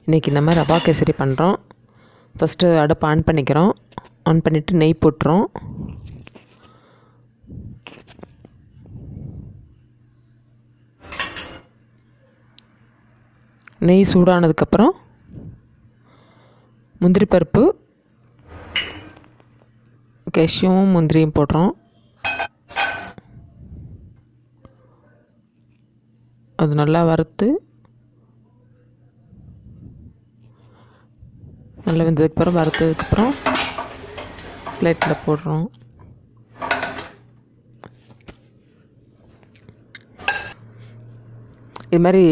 இன்றைக்கி நம்ம ரவா கேசரி பண்ணுறோம். ஃபஸ்ட்டு அடுப்பு ஆன் பண்ணிக்கிறோம். ஆன் பண்ணிவிட்டு நெய் போட்டுறோம். நெய் சூடானதுக்கப்புறம் முந்திரி பருப்பு, கேஷ்யூவும் முந்திரியும் போடுறோம். அது நல்லா வறுத்து நல்லா வெந்ததுக்கப்புறம் வறுத்ததுக்கப்புறம் பிளேட்டில் போடுறோம். இது மாதிரி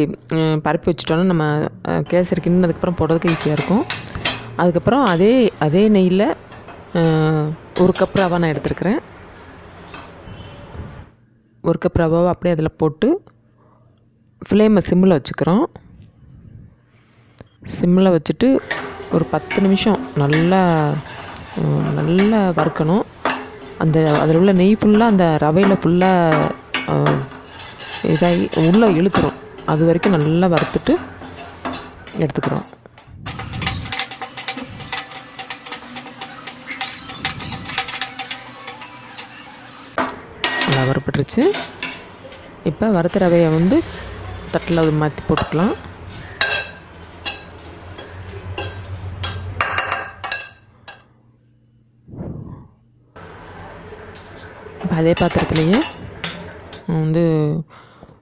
பரப்பி வச்சுட்டோன்னா நம்ம கேசரி கிண்டினதுக்கப்புறம் போடுறதுக்கு ஈஸியாக இருக்கும். அதுக்கப்புறம் அதே நெய்யில் 1 கப் ரவா நான் எடுத்துருக்கிறேன். 1 கப் ரவாவை அப்படியே அதில் போட்டு ஃப்ளேமை சிம்மில் வச்சுக்கிறோம். சிம்மில் வச்சுட்டு ஒரு 10 நிமிஷம் நல்லா வறுக்கணும். அதில் உள்ள நெய் ஃபுல்லாக அந்த ரவையில் ஃபுல்லாக இதாகி உள்ளே இழுத்துரும். அது வரைக்கும் நல்லா வறுத்துட்டு எடுத்துக்கிறோம். நல்லா வறுப்பட்டுருச்சு. இப்போ வறுத்த ரவையை தட்டில் மாற்றி போட்டுக்கலாம். இப்போ அதே பாத்திரத்துலேயே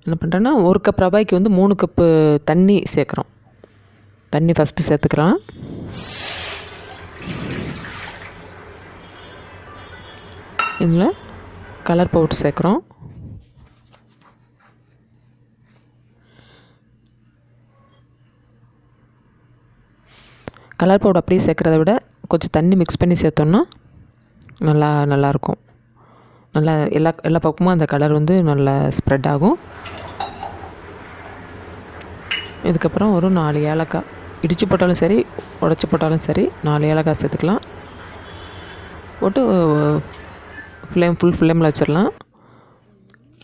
என்ன பண்ணுறேன்னா 1 கப் ரவாய்க்கு 3 கப்பு தண்ணி சேர்க்குறோம். தண்ணி ஃபஸ்ட்டு சேர்த்துக்கிறோம். இதில் கலர் பவுடர் சேர்க்குறோம். கலர் பவுடர் அப்படியே சேர்க்குறத விட கொஞ்சம் தண்ணி மிக்ஸ் பண்ணி சேர்த்தோன்னா நல்லாயிருக்கும். நல்லா எல்லா பக்கமும் அந்த கலர் நல்லா ஸ்ப்ரெட் ஆகும். இதுக்கப்புறம் ஒரு 4 ஏலக்காய் இடித்து போட்டாலும் சரி, உடச்சி போட்டாலும் சரி, 4 ஏலக்காய் சேர்த்துக்கலாம். போட்டு ஃபுல் ஃப்ளேமில் வச்சிடலாம்.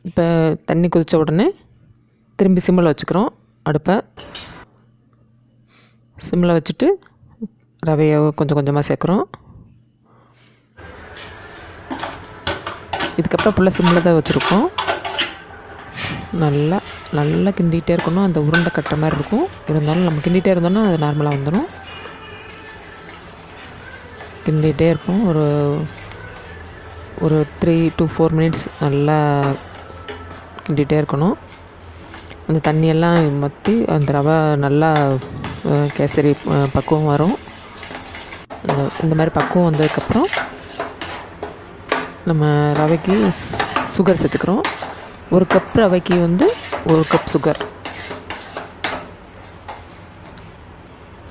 இப்போ தண்ணி கொதித்த உடனே திரும்பி சிம்மில் வச்சுக்கிறோம். அடுப்பை சிம்மில் வச்சுட்டு ரவையை கொஞ்சம் கொஞ்சமாக சேர்க்குறோம். இதுக்கப்புறம் ஃபுல்லாக சிம்மில் தான் வச்சுருக்கோம். நல்லா கிண்டிகிட்டே இருக்கணும். அந்த உருண்டை கட்டுற மாதிரி இருக்கும். இருந்தாலும் நம்ம கிண்டிகிட்டே இருந்தோம்னா அது நார்மலாக வந்துடும். கிண்டிகிட்டே இருக்கும். ஒரு 3 to 4 மினிட்ஸ் நல்லா கிண்டிகிட்டே இருக்கணும். அந்த தண்ணியெல்லாம் மற்றி அந்த ரவை நல்லா கேசரி பக்குவம் வரும். இந்த மாதிரி பக்குவம் வந்ததுக்கப்புறம் நம்ம ரவைக்கு சுகர் சேர்த்துக்கிறோம். 1 கப் ரவைக்கு 1 கப் சுகர்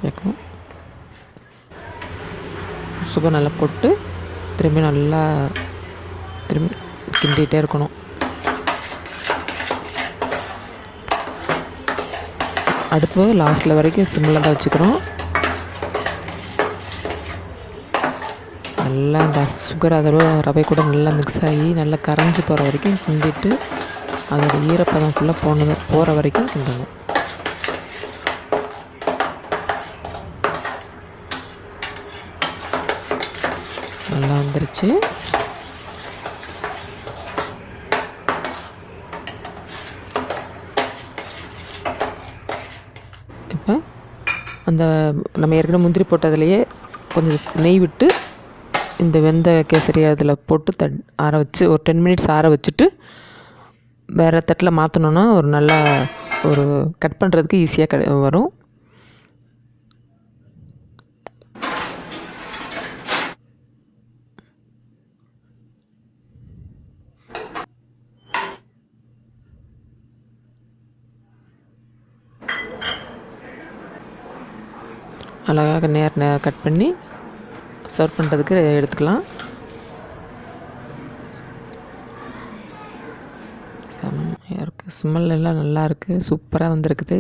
சேர்க்கணும். சுகர் நல்லா போட்டு திரும்பி கிண்டிகிட்டே இருக்கணும். அடுப்பு லாஸ்ட்டில் வரைக்கும் சிம்மில் தான் வச்சுக்கிறோம். நல்லா அந்த சுகர் அதோட ரவை கூட நல்லா மிக்ஸ் ஆகி நல்லா கரைஞ்சி போகிற வரைக்கும் கிண்டிட்டு அதோட ஈரப்பதம் ஃபுல்லாக போகிற வரைக்கும் கிண்டணும். நல்லா வந்துருச்சு. இப்போ நம்ம ஏற்கனவே முந்திரி போட்டதுலேயே கொஞ்சம் நெய் விட்டு இந்த வெந்த கேசரி அதில் போட்டு ஆற வச்சு ஒரு 10 மினிட்ஸ் ஆற வச்சுட்டு வேறு தட்டில் மாற்றினோன்னா ஒரு கட் பண்ணுறதுக்கு ஈஸியாக வரும். அழகாக நேர் கட் பண்ணி சர்வ் பண்ணுறதுக்கு எடுத்துக்கலாம். செம்மையாக இருக்குது. ஸ்மெல் எல்லாம் நல்லா இருக்குது. சூப்பராக வந்திருக்குது.